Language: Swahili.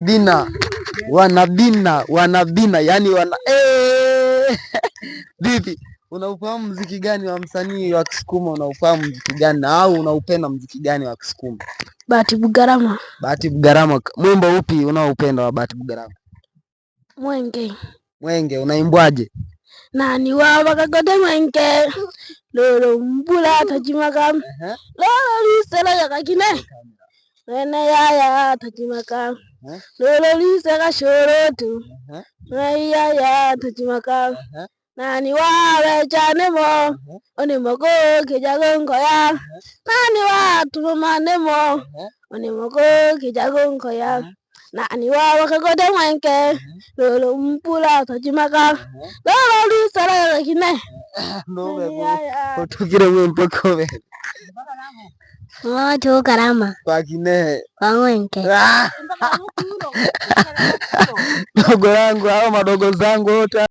bina wanabina yani vipi, unaufahamu mziki gani wa msanii wa Kisukuma? Unaufahamu mziki gani au unaupenda mziki gani wa Kisukuma? Bahati Bugarama. Bahati Bugarama, mwimbo upi unaoupenda wa Bahati Bugarama? Mwenge. Mwenge unaimbwaje? Nani wawa kagote mwenge lolo mbula tajimaka lolo lisela yakakine nene yaya tajimaka lolo lisela shorotu nene yaya tajimaka nani wawe chanemo onimoko kijagongo ya nani watu mamanemo onimoko kijagongo ya nani wawa kagote mwenge lolo mbula tajimaka lolo lisela yakakine no bebo tukire mpoko be Watu karama kwa kine kwa mwenge dogo langu au madogo zangu wote